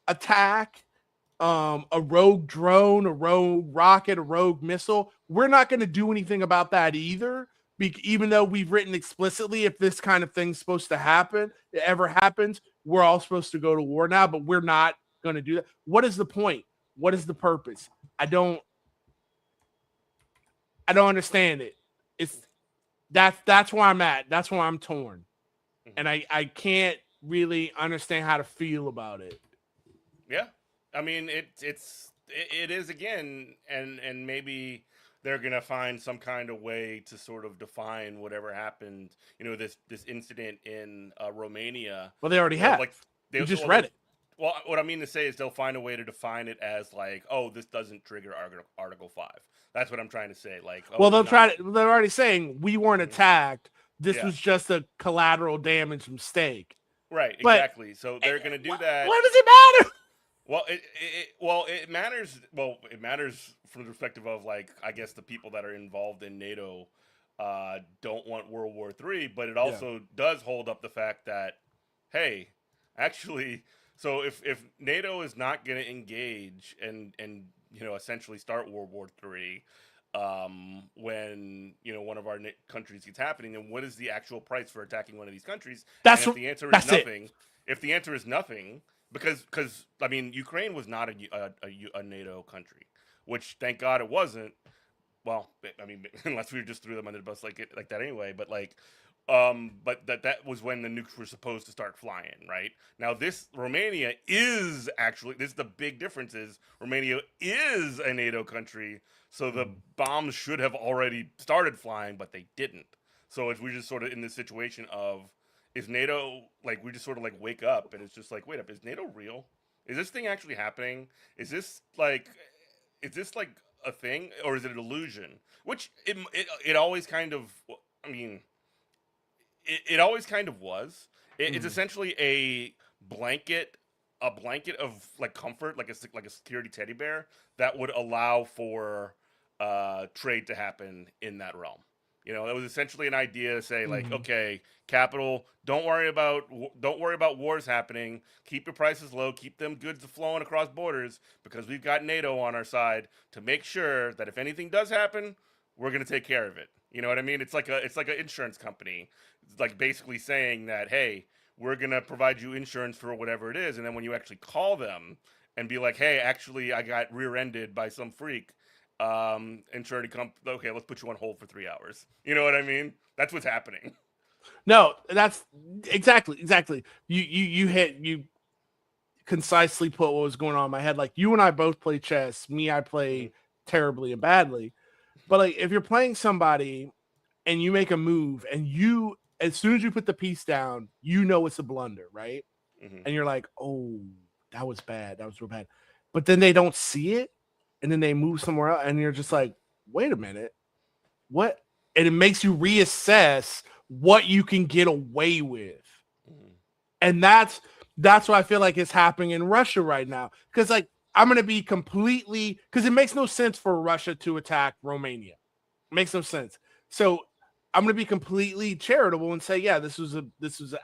attack, a rogue drone, a rogue rocket, a rogue missile, we're not going to do anything about that either. Even though we've written explicitly, if this kind of thing's supposed to happen, it ever happens, we're all supposed to go to war now, but we're not going to do that. What is the point? What is the purpose? I don't understand it. That's where I'm at. That's where I'm torn. And I can't really understand how to feel about it. Yeah. I mean, it is again, and maybe they're gonna find some kind of way to sort of define whatever happened. This incident in Romania. Well, they already have. Like you just read it. Well, what I mean to say is they'll find a way to define it as like, oh, this doesn't trigger Article 5. That's what I'm trying to say. Like, well, they're already saying we weren't attacked. This was just a collateral damage mistake. Right. Exactly. So they're gonna do that. What does it matter? Well, it matters. Well, it matters from the perspective of, like, I guess the people that are involved in NATO don't want World War III, but it also does hold up the fact that, hey, actually, so if NATO is not going to engage and essentially start World War III when one of our countries gets happening, then what is the actual price for attacking one of these countries? If the answer is nothing, if the answer is nothing. Because I mean, Ukraine was not a NATO country, which thank God it wasn't. Well, I mean, unless we just threw them under the bus like that anyway. But but that was when the nukes were supposed to start flying, right? Now Romania is actually, this is the big difference, is Romania is a NATO country, so the bombs should have already started flying, but they didn't. So we're just sort of in this situation of, is NATO, like, we just sort of like wake up and it's just like, wait up, is NATO real? Is this thing actually happening? Is this like, a thing, or is it an illusion? Which it always kind of, I mean, it always kind of was. It's essentially blanket a blanket of like comfort, like a security teddy bear that would allow for trade to happen in that realm. You know, it was essentially an idea to say like, okay, capital, don't worry about wars happening. Keep your prices low. Keep them goods flowing across borders because we've got NATO on our side to make sure that if anything does happen, we're gonna take care of it. You know what I mean? It's like an insurance company, it's like basically saying that, hey, we're gonna provide you insurance for whatever it is, and then when you actually call them and be like, hey, actually, I got rear-ended by some freak, insurance company, okay, let's put you on hold for 3 hours. You know what I mean? That's what's happening. No, that's exactly. You concisely put what was going on in my head. Like, you and I both play chess. Me, I play terribly and badly. But like, if you're playing somebody and you make a move and you, as soon as you put the piece down, you know it's a blunder, right? And you're like, oh, that was bad. That was real bad. But then they don't see it, and then they move somewhere else, and you're just like, wait a minute, what? And it makes you reassess what you can get away with. And that's what I feel like is happening in Russia right now. Because like, I'm going to be completely, because it makes no sense for Russia to attack Romania. It makes no sense. So I'm going to be completely charitable and say, yeah, this was an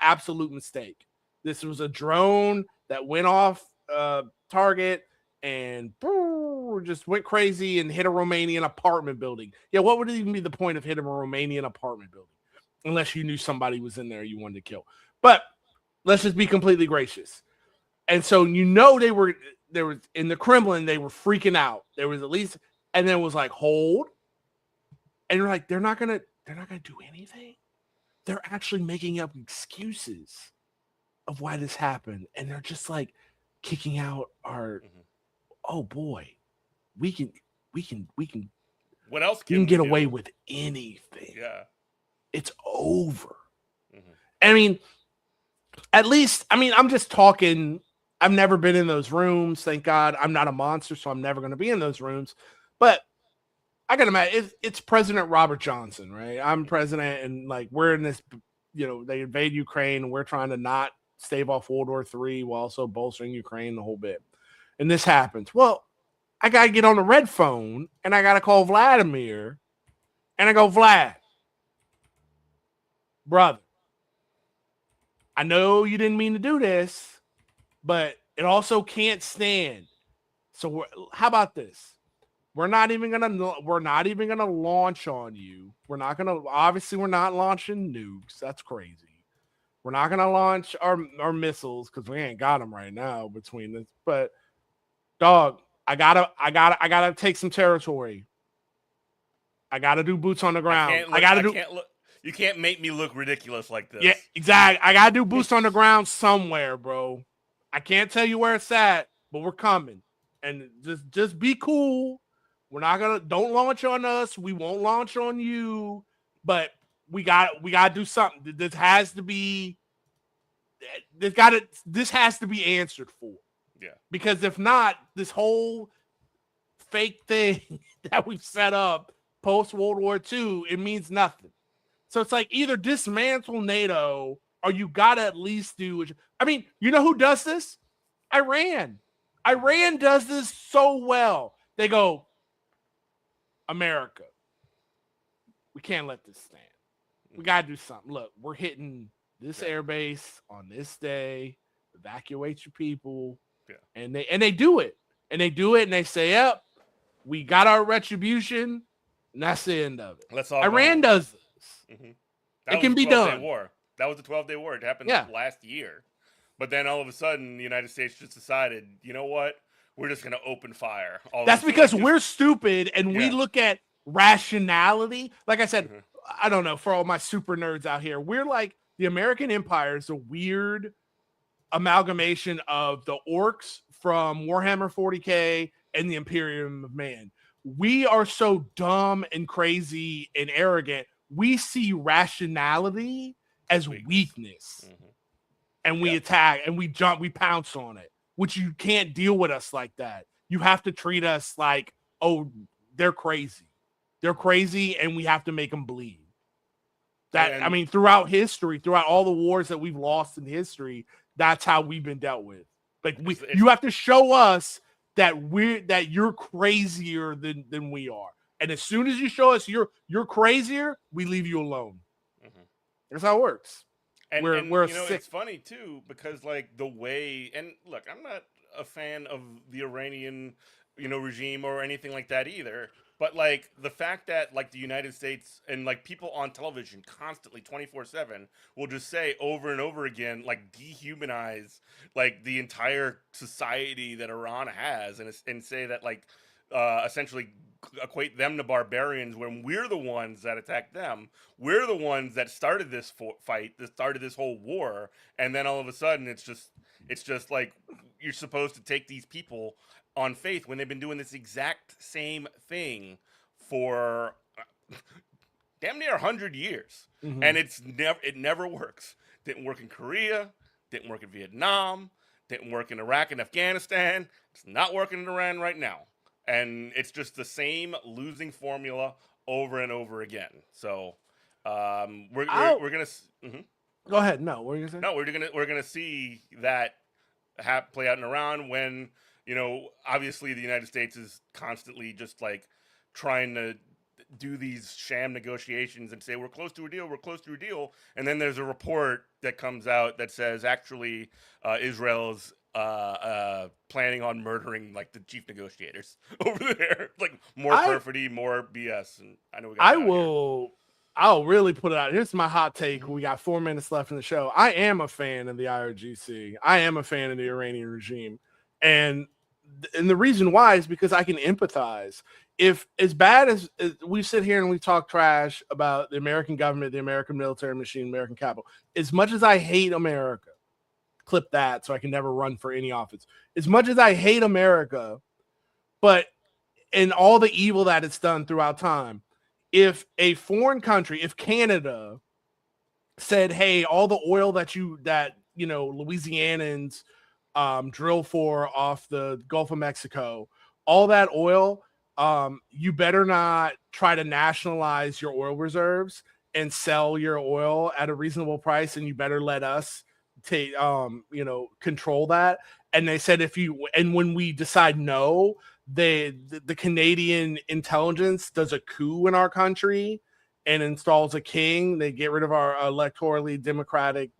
absolute mistake. This was a drone that went off target and just went crazy and hit a Romanian apartment building. Yeah, what would even be the point of hitting a Romanian apartment building? Unless you knew somebody was in there you wanted to kill. But let's just be completely gracious. And so, you know, there was in the Kremlin, they were freaking out. There was at least, and then it was like, hold. And you're like, they're not gonna do anything. They're actually making up excuses of why this happened. And they're just like kicking out our, oh boy, we can what else can get away with anything. Yeah. It's over. I mean, at least, I mean, I'm just talking. I've never been in those rooms. Thank God. I'm not a monster, so I'm never going to be in those rooms. But I got to imagine it's President Robert Johnson, right? I'm president, and like, we're in this, you know, they invade Ukraine, and we're trying to not stave off World War III while also bolstering Ukraine the whole bit. And this happens. Well, I got to get on the red phone, and I got to call Vladimir, and I go, Vlad, brother, I know you didn't mean to do this, but it also can't stand. So how about this? We're not even gonna launch on you. We're not launching nukes. That's crazy. We're not gonna launch our missiles because we ain't got them right now between this. But dog, I gotta take some territory. I gotta do boots on the ground. You can't make me look ridiculous like this. Yeah, exactly. I gotta do boots on the ground somewhere, bro. I can't tell you where it's at, but we're coming. And just be cool. We're not gonna, don't launch on us. We won't launch on you, but we gotta do something. This has to be answered for. Yeah. Because if not, this whole fake thing that we've set up post World War II, it means nothing. So it's like, either dismantle NATO or you gotta at least do. I mean, you know who does this? Iran. Iran does this so well. They go, America, we can't let this stand. We gotta do something. Look, we're hitting this airbase on this day. Evacuate your people. Yeah. And they do it. And they do it, and they say, yep, we got our retribution, and that's the end of it. Iran does this. It can be done. That was the 12-day war. It happened last year. But then all of a sudden, the United States just decided, you know what? We're just going to open fire. That's because we're stupid, and we look at rationality. Like I said, I don't know, for all my super nerds out here, we're like, the American Empire is a weird amalgamation of the orcs from Warhammer 40K and the Imperium of Man. We are so dumb and crazy and arrogant. we see rationality as weakness. Mm-hmm. And we attack and we pounce on it, which you can't deal with us like that. You have to treat us like, oh, they're crazy. They're crazy, and we have to make them bleed. I mean, throughout history, throughout all the wars that we've lost in history, that's how we've been dealt with. Like you have to show us that you're crazier than we are. And as soon as you show us you're crazier, we leave you alone. Mm-hmm. That's how it works. And we're you know, it's funny too, because like the way, and look, I'm not a fan of the Iranian, regime or anything like that either. But like the fact that like the United States and like people on television constantly 24/7 will just say over and over again, like dehumanize like the entire society that Iran has, and say that like essentially equate them to barbarians when we're the ones that attacked them. We're the ones that started this fight, that started this whole war, and then all of a sudden it's just like you're supposed to take these people on faith when they've been doing this exact same thing for damn near 100 years. Mm-hmm. And it never works. Didn't work in Korea, didn't work in Vietnam, didn't work in Iraq and Afghanistan. It's not working in Iran right now. And it's just the same losing formula over and over again. So we're gonna go ahead. No, what are you gonna say? No, we're gonna see that play out in Iran when obviously the United States is constantly just like trying to do these sham negotiations and say we're close to a deal, and then there's a report that comes out that says actually Israel's planning on murdering like the chief negotiators over there. Like more perfidy, more BS. And I know I'll really put it out. Here's my hot take. We got 4 minutes left in the show. I am a fan of the IRGC. I am a fan of the Iranian regime. And the reason why is because I can empathize. If as bad as we sit here and we talk trash about the American government, the American military machine, American capital, as much as I hate America, clip that so I can never run for any office. As much as I hate America, but in all the evil that it's done throughout time, if a foreign country, if Canada said, hey, all the oil that Louisianans drill for off the Gulf of Mexico, all that oil, you better not try to nationalize your oil reserves and sell your oil at a reasonable price, and you better let us control that. And they said when we decide no, the Canadian intelligence does a coup in our country and installs a king. They get rid of our electorally democratic,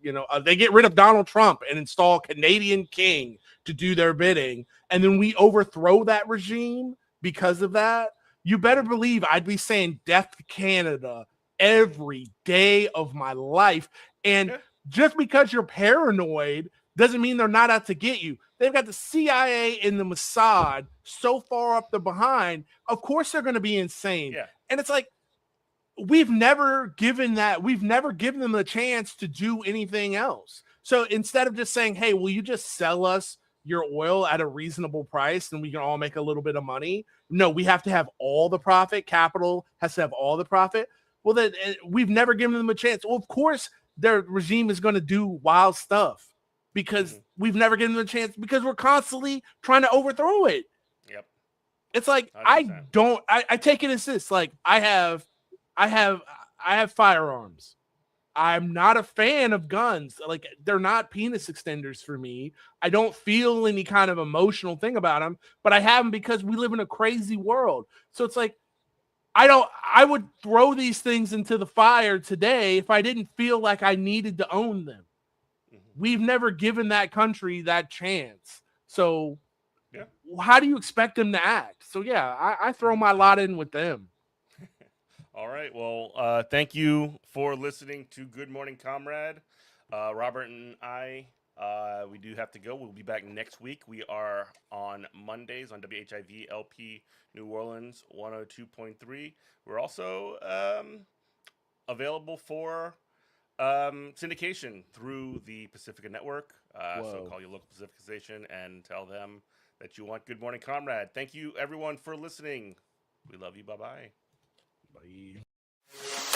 they get rid of Donald Trump and install a Canadian king to do their bidding. And then we overthrow that regime because of that. You better believe I'd be saying death to Canada every day of my life. And just because you're paranoid doesn't mean they're not out to get you. They've got the CIA and the Mossad so far up the behind. Of course they're going to be insane. Yeah. And it's like, we've never given them a chance to do anything else. So instead of just saying, hey, will you just sell us your oil at a reasonable price and we can all make a little bit of money? No, we have to have all the profit. Capital has to have all the profit. Well, then we've never given them a chance. Well, of course, their regime is going to do wild stuff because we've never given them a chance because we're constantly trying to overthrow it. Yep. It's like, 100%. I take it as this, like I have firearms. I'm not a fan of guns. Like they're not penis extenders for me. I don't feel any kind of emotional thing about them, but I have them because we live in a crazy world. So it's like, I would throw these things into the fire today if I didn't feel like I needed to own them. Mm-hmm. We've never given that country that chance. So how do you expect them to act? So I throw my lot in with them. All right. Well, thank you for listening to Good Morning Comrade. Robert and I, we do have to go. We'll be back next week. We are on Mondays on WHIV LP New Orleans 102.3. We're also available for syndication through the Pacifica Network. So call your local Pacifica station and tell them that you want Good Morning Comrade. Thank you, everyone, for listening. We love you. Bye-bye. Bye.